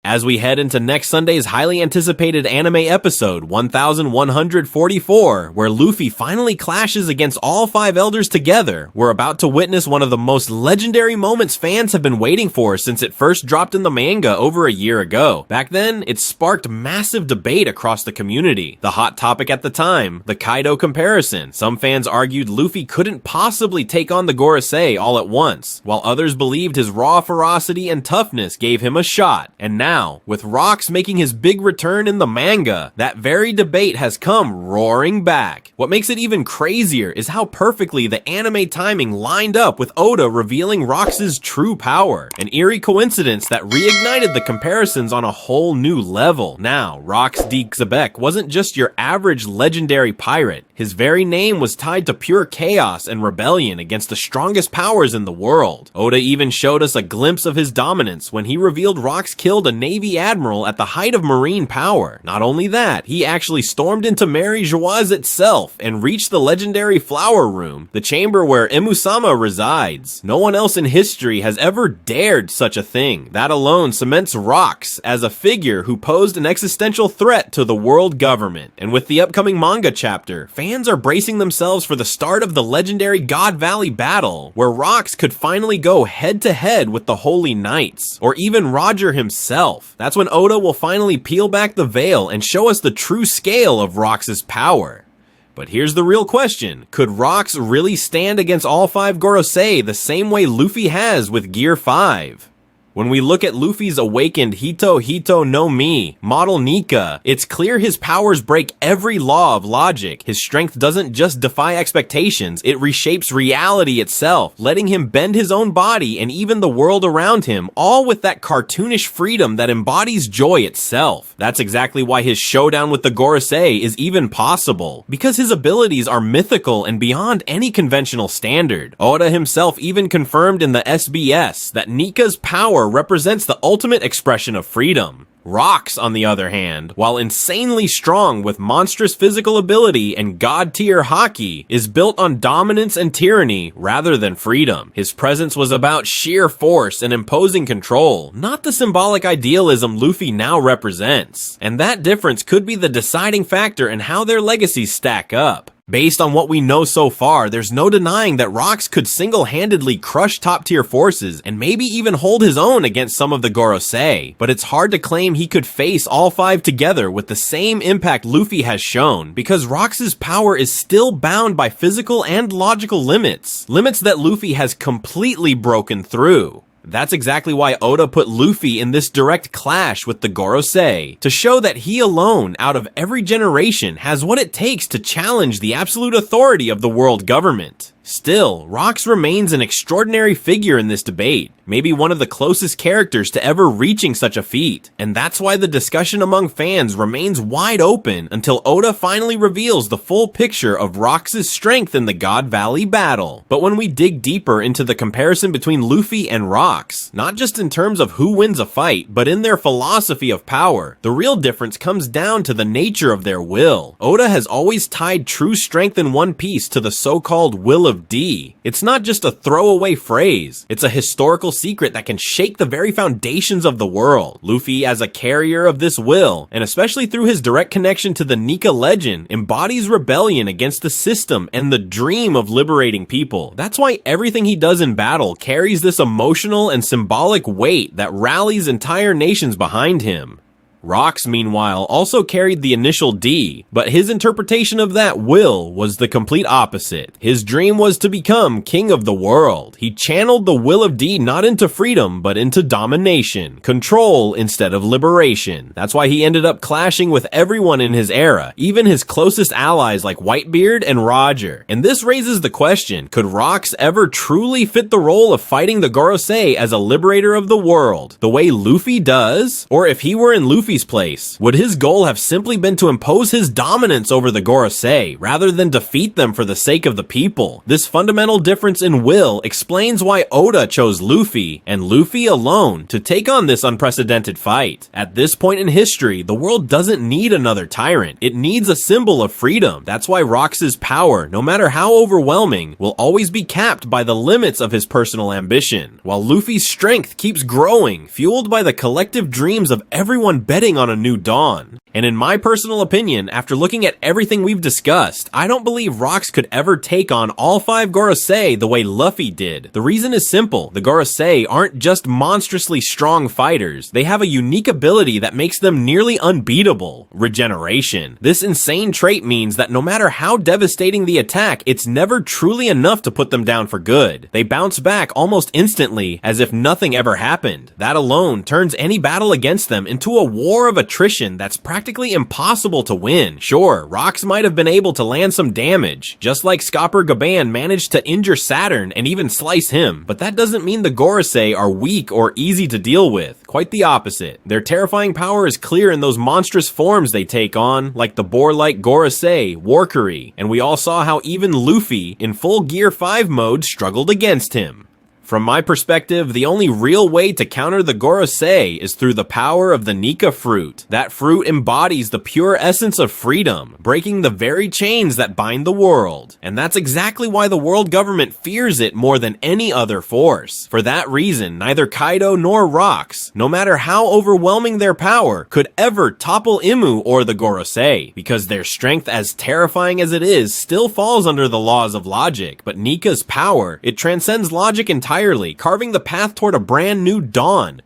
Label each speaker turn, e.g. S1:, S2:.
S1: as we head into next Sunday's highly anticipated anime episode 1144, where Luffy finally clashes against all 5 elders together. We're about to witness one of the most legendary moments fans have been waiting for since it first dropped in the manga over a year ago. Back then, it sparked massive debate across the community. The hot topic at the time, the Kaido comparison. Some fans argued Luffy couldn't possibly take on the Gorosei all at once, while others believed his raw ferocity and toughness gave him a shot. And now, with Rocks making his big return in the manga, that very debate has come roaring back. What makes it even crazier is how perfectly the anime timing lined up with Oda revealing Rocks' true power. An eerie coincidence that reignited the comparisons on a whole new level. Now, Rocks D. Xebec wasn't just your average legendary pirate. His very name was tied to pure chaos and rebellion against the strongest powers in the world. Oda even showed us a glimpse of his dominance when he revealed Rocks killed a Navy admiral at the height of marine power. Not only that, he actually stormed into Mary Geoise itself and reached the legendary Flower Room, the chamber where Imusama resides. No one else in history has ever dared such a thing. That alone cements Rocks as a figure who posed an existential threat to the world government. And with the upcoming manga chapter, fans are bracing themselves for the start of the legendary God Valley battle, where Rocks could finally go head-to-head with the Holy Knights, or even Roger himself. That's when Oda will finally peel back the veil and show us the true scale of Rocks' power. But here's the real question. Could Rocks really stand against all 5 Gorosei the same way Luffy has with Gear 5? When we look at Luffy's awakened Hito no Mi, model Nika, it's clear his powers break every law of logic. His strength doesn't just defy expectations, it reshapes reality itself, letting him bend his own body and even the world around him, all with that cartoonish freedom that embodies joy itself. That's exactly why his showdown with the Gorosei is even possible, because his abilities are mythical and beyond any conventional standard. Oda himself even confirmed in the SBS that Nika's power represents the ultimate expression of freedom. Rocks, on the other hand, while insanely strong with monstrous physical ability and god-tier haki, is built on dominance and tyranny rather than freedom. His presence was about sheer force and imposing control, not the symbolic idealism Luffy now represents. And that difference could be the deciding factor in how their legacies stack up. Based on what we know so far, there's no denying that Rocks could single-handedly crush top-tier forces and maybe even hold his own against some of the Gorosei, but it's hard to claim he could face all 5 together with the same impact Luffy has shown, because Rocks' power is still bound by physical and logical limits that Luffy has completely broken through. That's exactly why Oda put Luffy in this direct clash with the Gorosei, to show that he alone, out of every generation, has what it takes to challenge the absolute authority of the world government. Still, Rocks remains an extraordinary figure in this debate, maybe one of the closest characters to ever reaching such a feat, and that's why the discussion among fans remains wide open until Oda finally reveals the full picture of Rocks' strength in the God Valley battle. But when we dig deeper into the comparison between Luffy and Rocks, not just in terms of who wins a fight, but in their philosophy of power, the real difference comes down to the nature of their will. Oda has always tied true strength in One Piece to the so-called Will of D. It's not just a throwaway phrase, it's a historical secret that can shake the very foundations of the world. Luffy, as a carrier of this will, and especially through his direct connection to the Nika legend, embodies rebellion against the system and the dream of liberating people. That's why everything he does in battle carries this emotional and symbolic weight that rallies entire nations behind him. Rocks, meanwhile, also carried the initial D, but his interpretation of that will was the complete opposite. His dream was to become king of the world. He channeled the will of D not into freedom, but into domination, control instead of liberation. That's why he ended up clashing with everyone in his era, even his closest allies like Whitebeard and Roger. And this raises the question, could Rocks ever truly fit the role of fighting the Gorosei as a liberator of the world, the way Luffy does? Or if he were in Luffy's Luffy's place? Would his goal have simply been to impose his dominance over the Gorosei, rather than defeat them for the sake of the people? This fundamental difference in will explains why Oda chose Luffy, and Luffy alone, to take on this unprecedented fight. At this point in history, the world doesn't need another tyrant. It needs a symbol of freedom. That's why Rox's power, no matter how overwhelming, will always be capped by the limits of his personal ambition, while Luffy's strength keeps growing, fueled by the collective dreams of everyone betting on a new dawn. And in my personal opinion, after looking at everything we've discussed, I don't believe Rox could ever take on all 5 Gorosei the way Luffy did. The reason is simple. The Gorosei aren't just monstrously strong fighters. They have a unique ability that makes them nearly unbeatable: regeneration. This insane trait means that no matter how devastating the attack, it's never truly enough to put them down for good. They bounce back almost instantly, as if nothing ever happened. That alone turns any battle against them into a war of attrition that's practically impossible to win. Sure, Rox might have been able to land some damage, just like Scopper Gaban managed to injure Saturn and even slice him, but that doesn't mean the Gorosei are weak or easy to deal with. Quite the opposite. Their terrifying power is clear in those monstrous forms they take on, like the boar-like Gorosei, Warkery, and we all saw how even Luffy, in full Gear 5 mode, struggled against him. From my perspective, the only real way to counter the Gorosei is through the power of the Nika fruit. That fruit embodies the pure essence of freedom, breaking the very chains that bind the world. And that's exactly why the world government fears it more than any other force. For that reason, neither Kaido nor Rox, no matter how overwhelming their power, could ever topple Imu or the Gorosei, because their strength, as terrifying as it is, still falls under the laws of logic. But Nika's power, it transcends logic entirely, carving the path toward a brand new dawn.